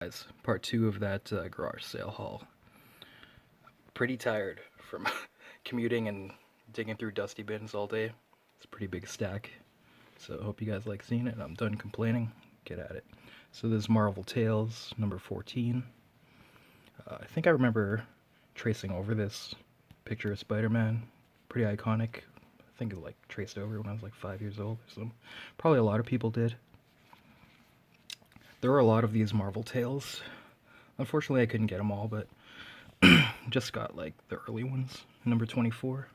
Guys, part 2 of that garage sale haul. Pretty tired from commuting and digging through dusty bins all day. It's a pretty big stack. So hope you guys like seeing it. I'm done complaining. Get at it. So this is Marvel Tales number 14. I think I remember tracing over this picture of Spider-Man. Pretty iconic. I think it traced over when I was 5 years old or something. Probably a lot of people did. There were a lot of these Marvel Tales. Unfortunately, I couldn't get them all, but just got the early ones. Number 24.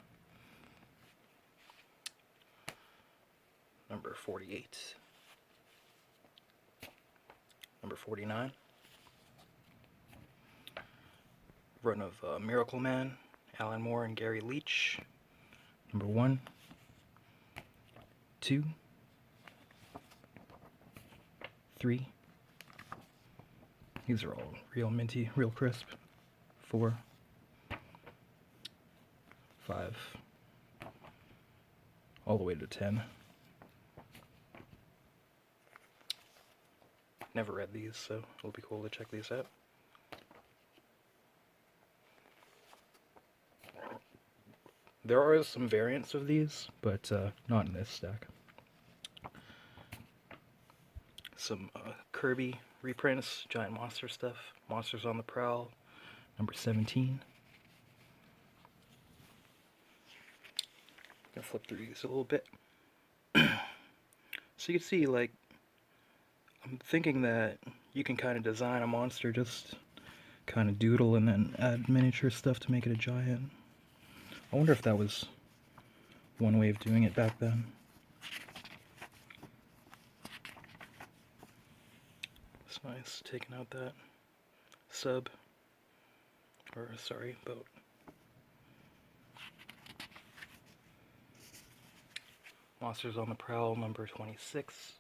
Number 48. Number 49. Run of Miracle Man, Alan Moore and Gary Leach. Number 1. 2. 3. These are all real minty, real crisp. 4. 5. All the way to 10. Never read these, so it'll be cool to check these out. There are some variants of these, but not in this stack. Some Kirby reprints, giant monster stuff, Monsters on the Prowl, number 17. Gonna flip through these a little bit. So you can see, I'm thinking that you can kind of design a monster, just kind of doodle and then add miniature stuff to make it a giant. I wonder if that was one way of doing it back then. It's nice, taking out that sub, or sorry, boat. Monsters on the Prowl, number 26.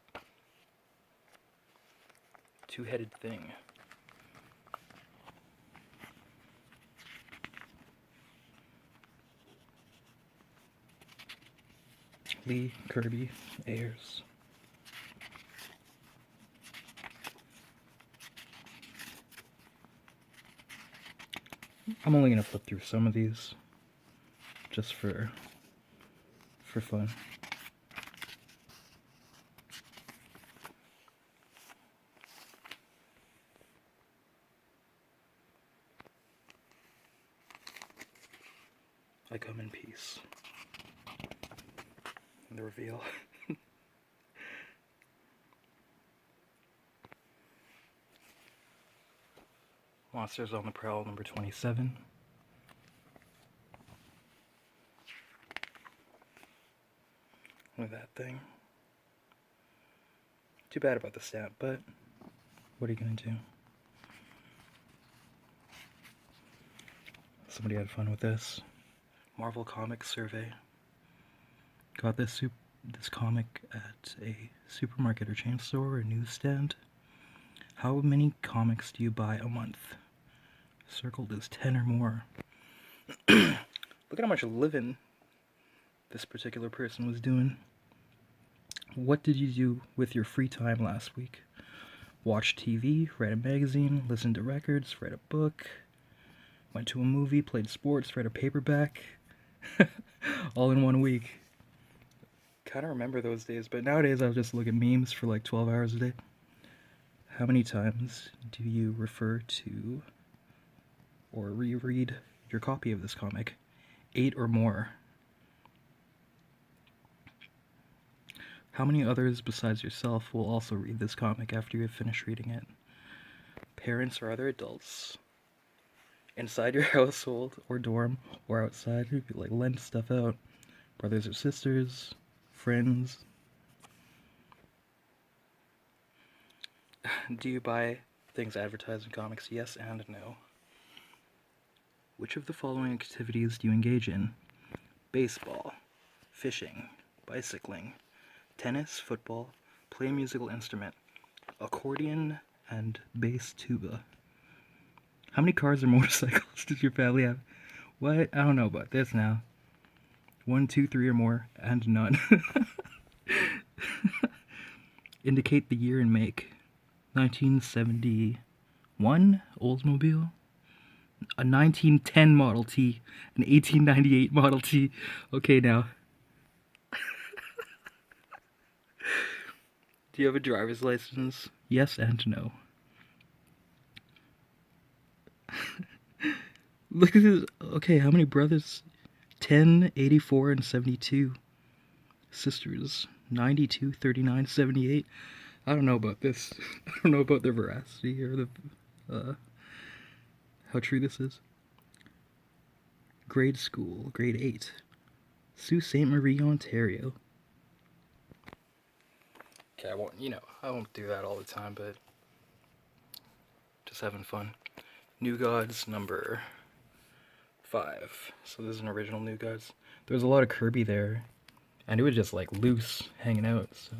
Two-headed thing. Lee, Kirby, Ayers. I'm only gonna flip through some of these, just for fun. I come in peace. And the reveal. Monsters on the Prowl, number 27. Look at that thing. Too bad about the stamp, but what are you gonna do? Somebody had fun with this. Marvel Comics Survey. Got this comic at a supermarket or chain store or newsstand. How many comics do you buy a month? Circled as 10 or more. Look at how much living this particular person was doing. What did you do with your free time last week? Watch TV, read a magazine, listened to records, read a book, went to a movie, played sports, read a paperback. All in 1 week. Kind of remember those days, but nowadays I'll just look at memes for 12 hours a day. How many times do you refer to or reread your copy of this comic? 8 or more. How many others besides yourself will also read this comic after you have finished reading it? Parents or other adults? Inside your household or dorm or outside, you could lend stuff out. Brothers or sisters, friends. Do you buy things advertised in comics? Yes and no. Which of the following activities do you engage in? Baseball, fishing, bicycling, tennis, football, play a musical instrument, accordion, and bass tuba. How many cars or motorcycles does your family have? What? I don't know about this now. 1, 2, 3 or more, and none. Indicate the year and make. 1970 One Oldsmobile, a 1910 Model T, an 1898 Model T. Okay, now. Do you have a driver's license? Yes and no. Look at this. Okay, how many brothers? 10, 84, and 72. Sisters, 92, 39, 78. I don't know about this. I don't know about the veracity or the how true this is. Grade school, grade 8. Sault Ste. Marie, Ontario. Okay, I won't do that all the time, but just having fun. New Gods number 5. So this is an original New Gods. There was a lot of Kirby there, and it was just like loose, hanging out, so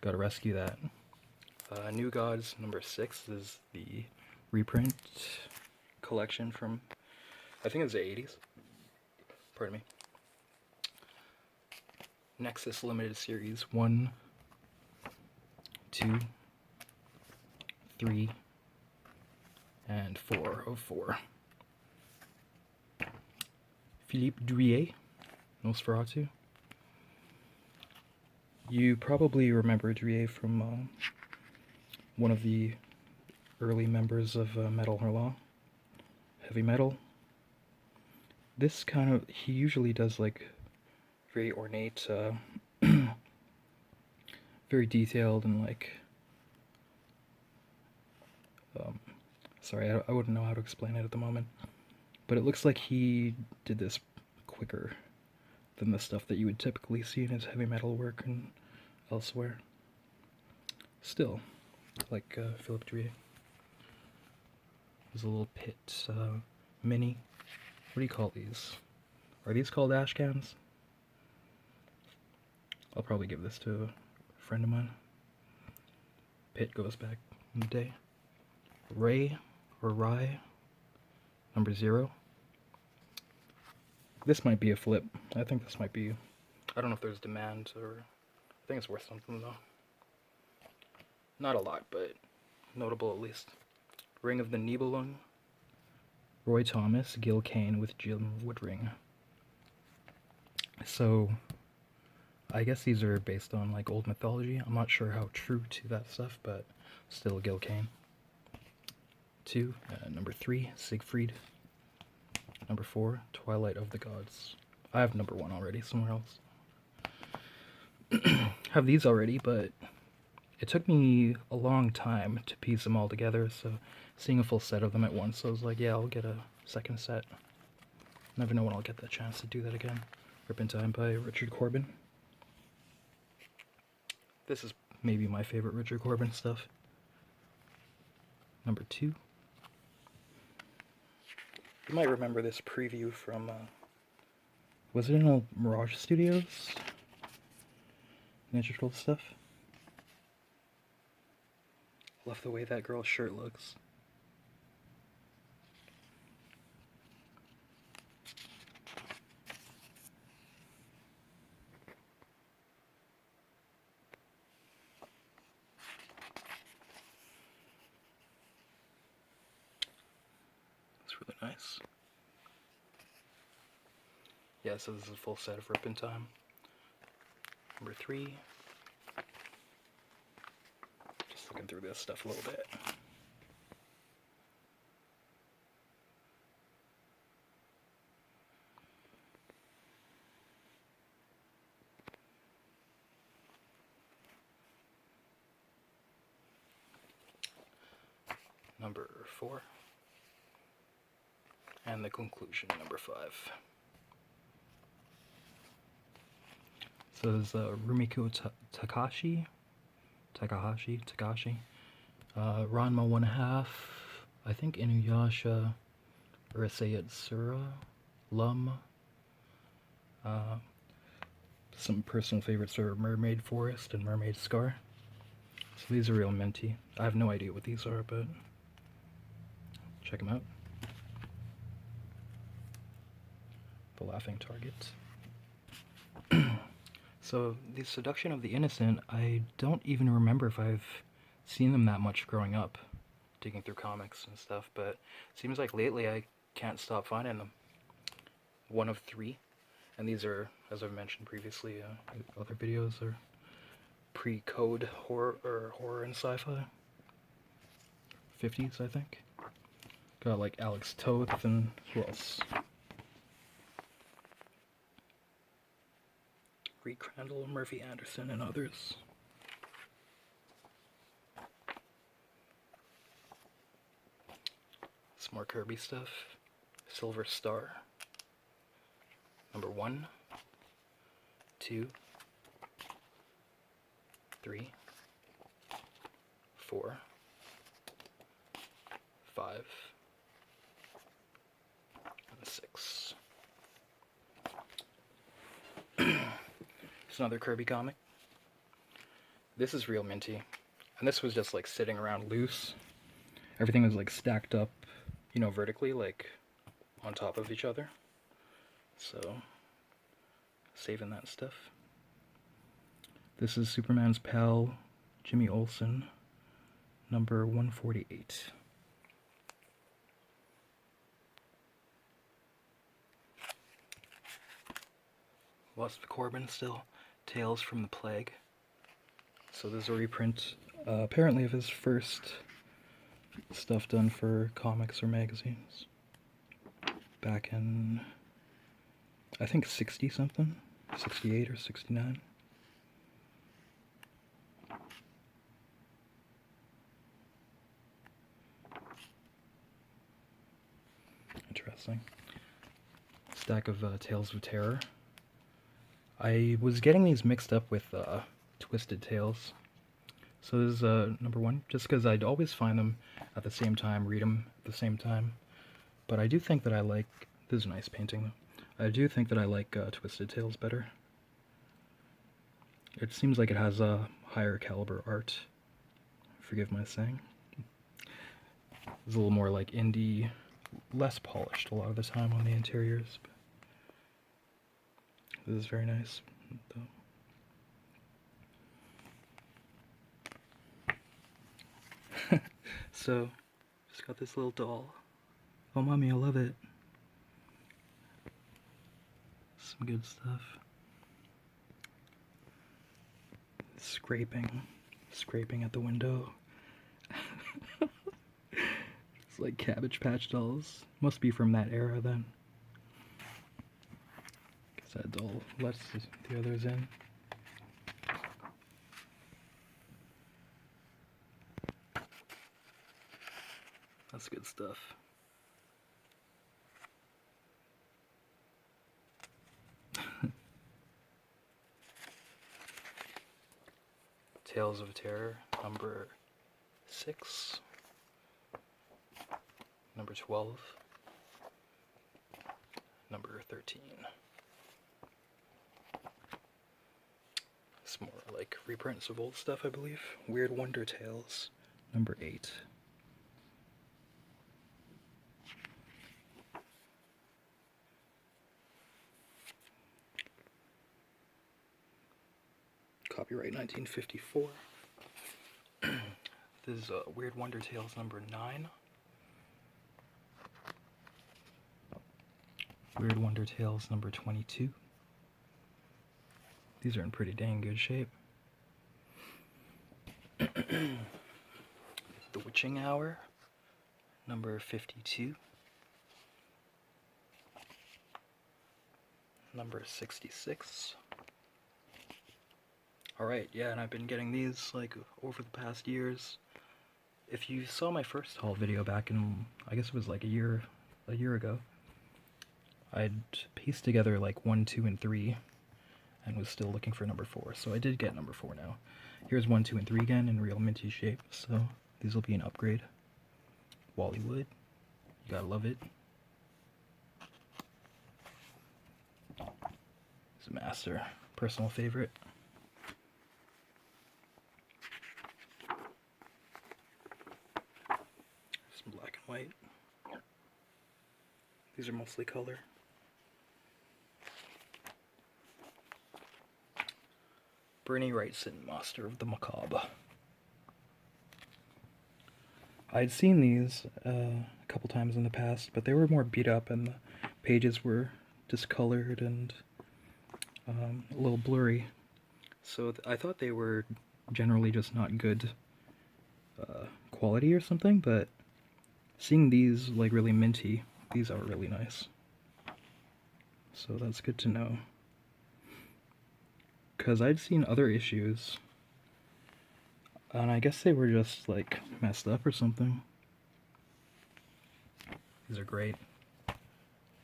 gotta rescue that. New Gods number 6 is the reprint collection from, I think it's the 80s. Pardon me. Nexus Limited Series 1, 2, 3, and 4 of 4. Philippe Drouillet, Nosferatu. You probably remember Drouillet from one of the early members of Metal Hurlant, heavy metal. This kind of, he usually does like very ornate, very detailed and like, sorry, I wouldn't know how to explain it at the moment, but it looks like he did this quicker than the stuff that you would typically see in his heavy metal work and elsewhere. Still, like Philippe Drouillet. There's a little pit mini. What do you call these? Are these called ash cans? I'll probably give this to a friend of mine. Pit goes back in the day. Ray or Rye number 0. This might be a flip. I think this might be, I don't know if there's demand, or I think it's worth something though. Not a lot, but notable at least. Ring of the Nibelung. Roy Thomas, Gil Kane with Jim Woodring. So, I guess these are based on like old mythology. I'm not sure how true to that stuff, but still Gil Kane. 2, number 3, Siegfried. Number 4, Twilight of the Gods. I have number 1 already, somewhere else. Have these already, but it took me a long time to piece them all together, so seeing a full set of them at once, I was like, yeah, I'll get a second set. Never know when I'll get the chance to do that again. Rip in Time by Richard Corbin. This is maybe my favorite Richard Corbin stuff. Number 2. You might remember this preview from, was it in a Mirage Studios? Ninja Turtle stuff? Love the way that girl's shirt looks. It's really nice. Yeah, so this is a full set of Rip in Time. Number 3. Just looking through this stuff a little bit. Number 4. And the conclusion, number 5. So there's Rumiko Takahashi, Ranma 1/2, I think Inuyasha, Urusei Yatsura, Lum. Some personal favorites are Mermaid Forest and Mermaid Scar. So these are real minty. I have no idea what these are, but check them out. The Laughing Target. So, the Seduction of the Innocent, I don't even remember if I've seen them that much growing up, digging through comics and stuff, but it seems like lately I can't stop finding them. One of three, and these are, as I've mentioned previously, other videos are pre-code horror and sci-fi. 50s, I think. Got like Alex Toth and who else? Reed Crandall, Murphy Anderson, and others. Some more Kirby stuff. Silver Star. Number 1, 2, 3, 4, 5, and 6. It's another Kirby comic. This is real minty, and this was just like sitting around loose. Everything was like stacked up, you know, vertically, like on top of each other. So, saving that stuff. This is Superman's pal, Jimmy Olsen, number 148. Lots of Corbin still. Tales from the Plague. So this is a reprint, apparently of his first stuff done for comics or magazines. Back in, I think 60 something, 68 or 69. Interesting. Stack of Tales of Terror. I was getting these mixed up with Twisted Tales. So this is number 1, just because I'd always find them at the same time, read them at the same time. But I do think that I like, this is a nice painting though, I do think that I like Twisted Tales better. It seems like it has a higher caliber art, forgive my saying. It's a little more like indie, less polished a lot of the time on the interiors. But this is very nice, though. So, just got this little doll. Oh, mommy, I love it. Some good stuff. Scraping at the window. It's like Cabbage Patch dolls. Must be from that era then. Guess that doll lets the others in. That's good stuff. Tales of Terror, number 6, number 12, number 13. It's more like reprints of old stuff, I believe. Weird Wonder Tales, number 8. Copyright 1954. This is Weird Wonder Tales number 9. Weird Wonder Tales number 22. These are in pretty dang good shape. The Witching Hour, number 52. Number 66. Alright, yeah, and I've been getting these, like, over the past years. If you saw my first haul video back in, I guess it was like a year ago, I'd pieced together, like, 1, 2, and 3, and was still looking for number 4, so I did get number 4 now. Here's 1, 2, and 3 again in real minty shape, so these will be an upgrade. Wally Wood, you gotta love it. It's a master, personal favorite. Some black and white. These are mostly color. Bernie Wrightson, Master of the Macabre. I'd seen these a couple times in the past, but they were more beat up and the pages were discolored and a little blurry. So I thought they were generally just not good quality or something, but seeing these like really minty, these are really nice. So that's good to know. Because I'd seen other issues, and I guess they were just like messed up or something. These are great.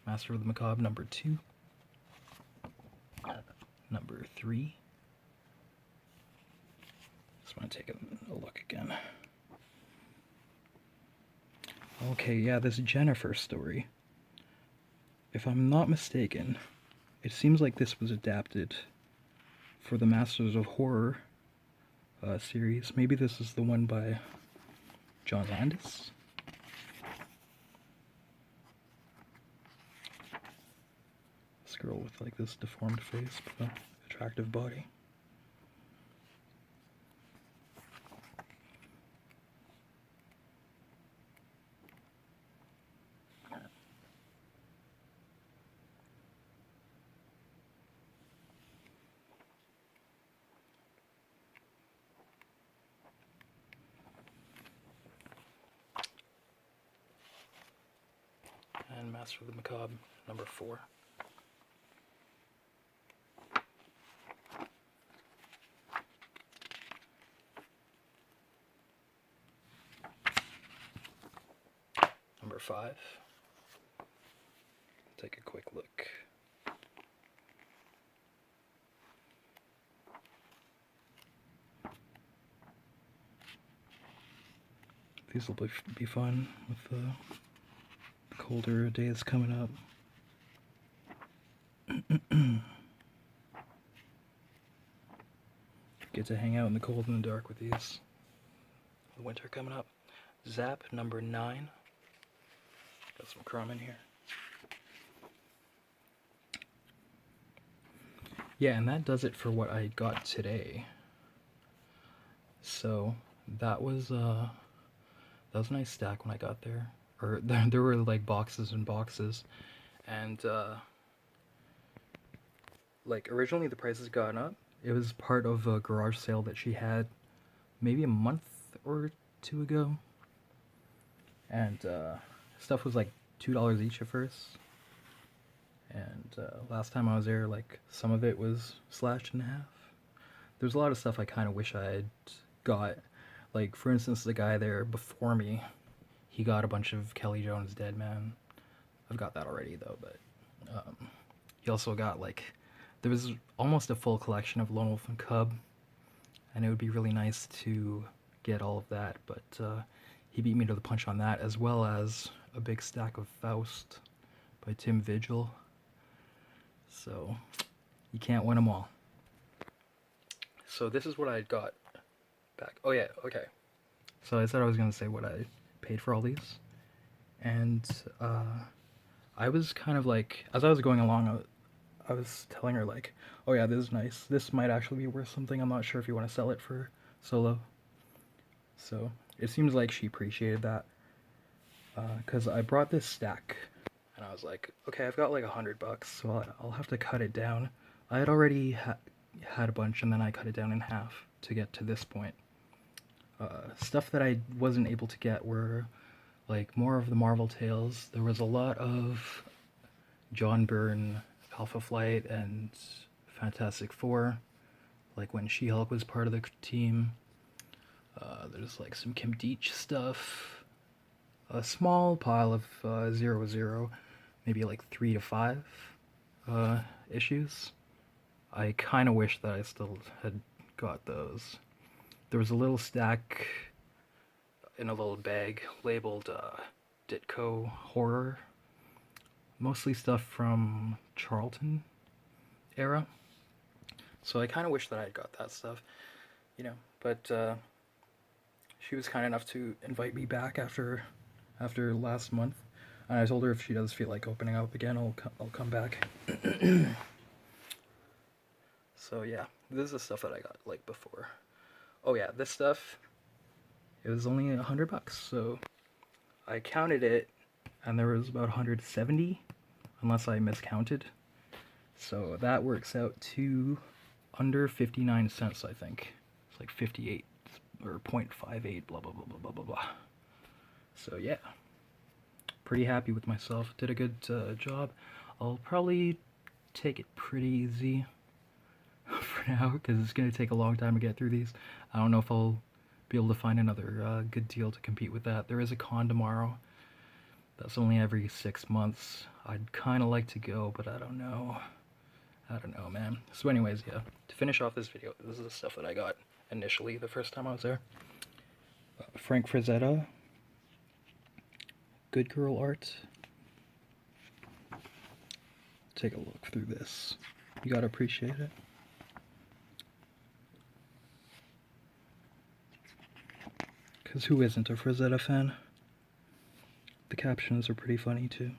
Master of the Macabre number 2. Number 3. Just want to take a look again. Okay, yeah, this Jennifer story. If I'm not mistaken, it seems like this was adapted for the Masters of Horror series. Maybe this is the one by John Landis. This girl with like this deformed face but an attractive body. And Master of the Macabre number 4. Number 5. Take a quick look. These will be fun with the colder days coming up. Get to hang out in the cold and the dark with these. The winter coming up. Zap number 9. Got some chrome in here. Yeah, and that does it for what I got today. So that was a nice stack when I got there. Or there were like boxes and boxes, and like originally the prices got up. It was part of a garage sale that she had maybe a month or 2 ago, and stuff was like $2 each at first. And last time I was there, like some of it was slashed in half. There's a lot of stuff I kind of wish I had got. Like for instance, the guy there before me, he got a bunch of Kelly Jones Dead Man. I've got that already though, but he also got like, there was almost a full collection of Lone Wolf and Cub, and it would be really nice to get all of that, but he beat me to the punch on that, as well as a big stack of Faust by Tim Vigil. So you can't win them all. So this is what I got back. Oh yeah, okay. So I said I was going to say what I paid for all these, and I was kind of like, as I was going along, I was telling her like, oh yeah, this is nice, this might actually be worth something, I'm not sure if you want to sell it for solo. So it seems like she appreciated that, because I brought this stack and I was like, okay, I've got like $100, so I'll have to cut it down. I had already had a bunch, and then I cut it down in half to get to this point. Stuff that I wasn't able to get were like more of the Marvel tales. There was a lot of John Byrne, Alpha Flight, and Fantastic Four, like when She-Hulk was part of the team. There's like some Kim Deitch stuff. A small pile of 00, maybe like 3 to 5 issues. I kind of wish that I still had got those. There was a little stack in a little bag labeled Ditko Horror. Mostly stuff from Charlton era. So I kind of wish that I had got that stuff, you know, but she was kind enough to invite me back after last month, and I told her if she does feel like opening up again, I'll come back. So yeah, this is the stuff that I got like before. Oh yeah, this stuff it was only $100, so I counted it, and there was about 170, unless I miscounted. So that works out to under 59 cents, I think. It's like 58 or 0.58, blah blah blah blah blah blah blah. So yeah, pretty happy with myself. Did a good job. I'll probably take it pretty easy for now, because it's going to take a long time to get through these. I don't know if I'll be able to find another good deal to compete with that. There is a con tomorrow. That's only every 6 months. I'd kind of like to go, but I don't know. I don't know, man. So anyways, yeah, to finish off this video, this is the stuff that I got initially the first time I was there. Frank Frazetta. Good girl art. Take a look through this. You gotta appreciate it. Because who isn't a Frazetta fan? The captions are pretty funny too.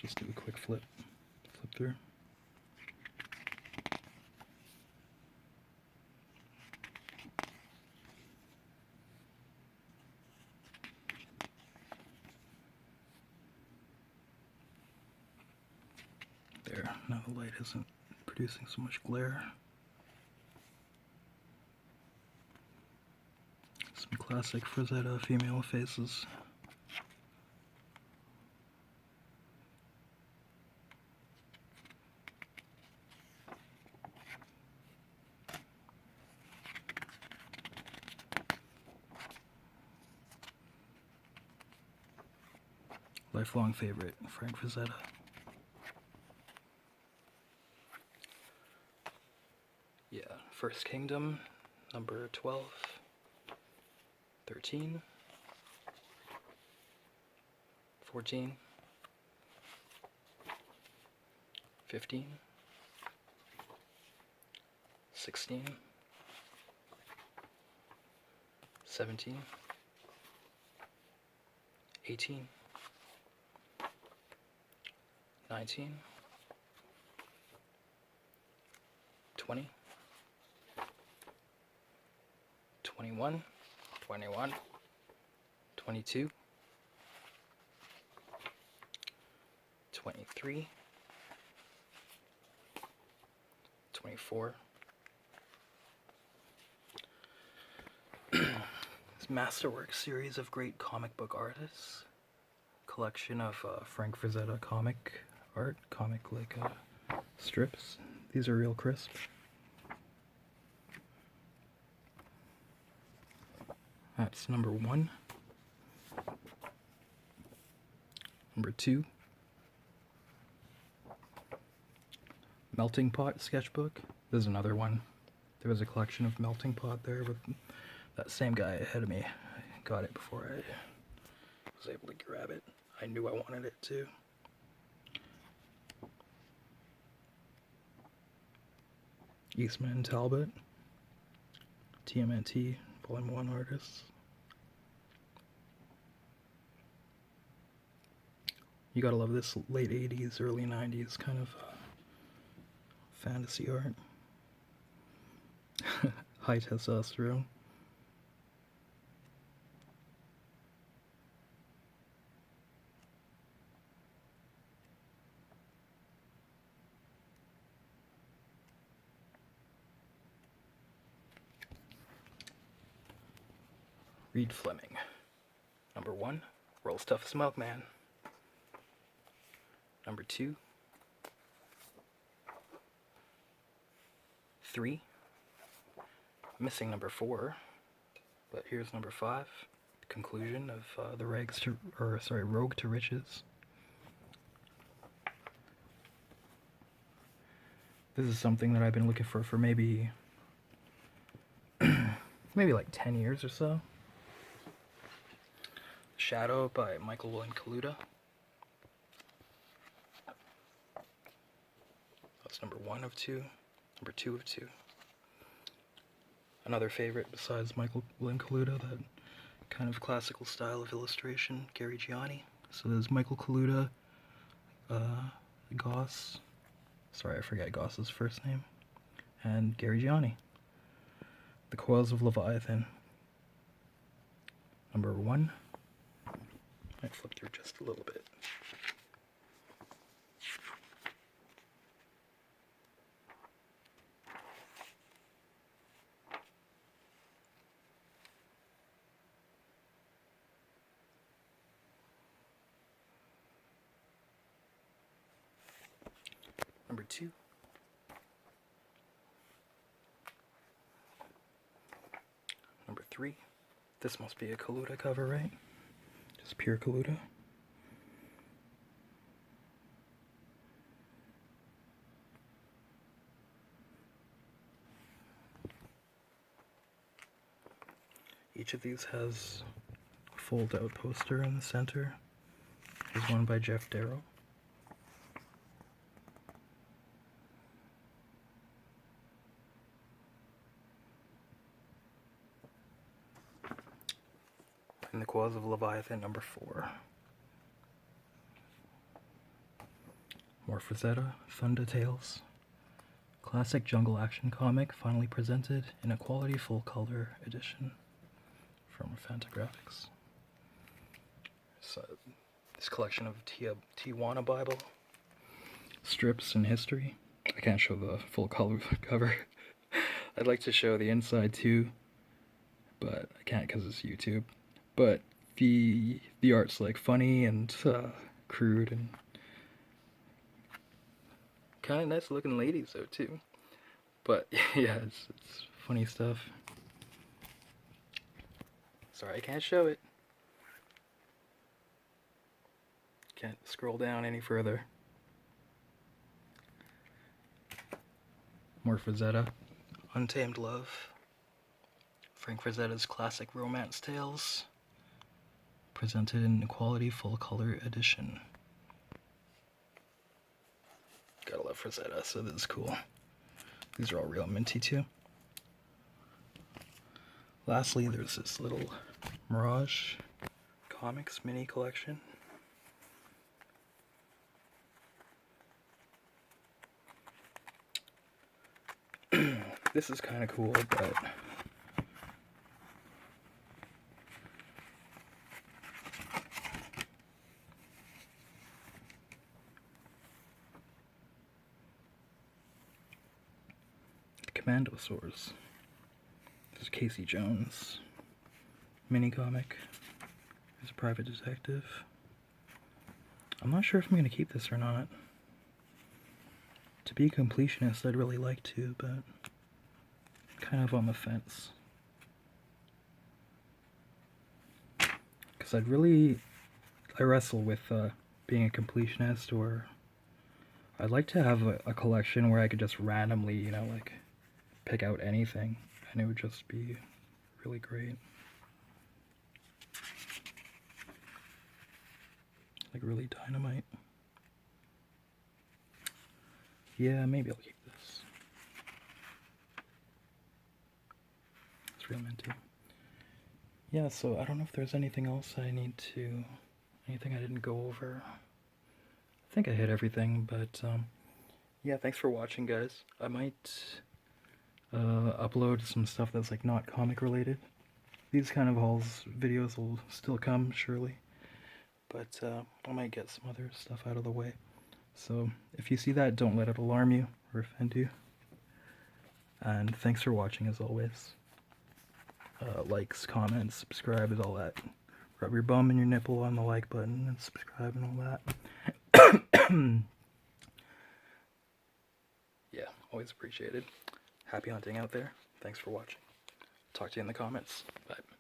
Just do a quick flip through. There, now the light isn't producing so much glare. Some classic Frazetta female faces. Lifelong favorite, Frank Frazetta. Yeah, First Kingdom, number 12, 13, 14, 15, 16, 17, 18, 19, 20, 21, 21, 22, 23, 24. This Masterwork series of great comic book artists. Collection of Frank Frazetta comic art, comic strips. These are real crisp. That's number 1. Number 2. Melting Pot sketchbook. There's another one. There was a collection of Melting Pot there with that same guy ahead of me. I got it before I was able to grab it. I knew I wanted it too. Eastman and Talbot. TMNT, Volume 1 artists. You gotta love this late 80s, early 90s kind of fantasy art. High testosterone. Reed Fleming. Number 1, World's Toughest Milkman. Number 2, 3, missing number 4, but here's number 5, the conclusion of the Rogue to Riches. This is something that I've been looking for maybe like 10 years or so. Shadow by Michael and Kaluta. That's number 1 of 2. Number 2 of 2. Another favorite besides Michael Kaluta, that kind of classical style of illustration, Gary Gianni. So there's Michael Kaluta, Goss. Sorry, I forget Goss's first name. and Gary Gianni. The Coils of Leviathan. Number 1. I flip through just a little bit. Number 2. Number 3. This must be a Kaluta cover, right? Just pure Kaluta. Each of these has a fold-out poster in the center. There's one by Jeff Darrow. And the Coils of Leviathan, number 4. More Frazetta, Thunder Tales. Classic jungle action comic, finally presented in a quality full-color edition from Fantagraphics. So, this collection of Tijuana Bible strips and history. I can't show the full color cover. I'd like to show the inside too, but I can't because it's YouTube. But the art's like funny and crude and kind of nice looking ladies though too. But yeah, it's funny stuff. Sorry, I can't show it. Can't scroll down any further. More Frazetta. Untamed Love. Frank Frazetta's classic romance tales. Presented in a quality full-color edition. Gotta love Frazetta, so this is cool. These are all real minty too. Lastly, there's this little Mirage Comics mini collection. This is kind of cool, but Commandosaurs. This is Casey Jones mini comic. He's a private detective. I'm not sure if I'm going to keep this or not. To be a completionist, I'd really like to, but kind of on the fence. Because I wrestle with being a completionist, or I'd like to have a collection where I could just randomly, you know, like pick out anything, and it would just be really great. Like really dynamite. Yeah, maybe I'll keep this. It's real minty. Yeah, so I don't know if there's anything else anything I didn't go over. I think I hit everything, but yeah, thanks for watching, guys. I might upload some stuff that's like not comic related. These kind of hauls videos will still come, surely. But I might get some other stuff out of the way. So if you see that, don't let it alarm you or offend you. And thanks for watching as always. Likes, comments, subscribe, and all that. Rub your bum and your nipple on the like button and subscribe and all that. Yeah, always appreciated. Happy hunting out there. Thanks for watching. Talk to you in the comments. Bye.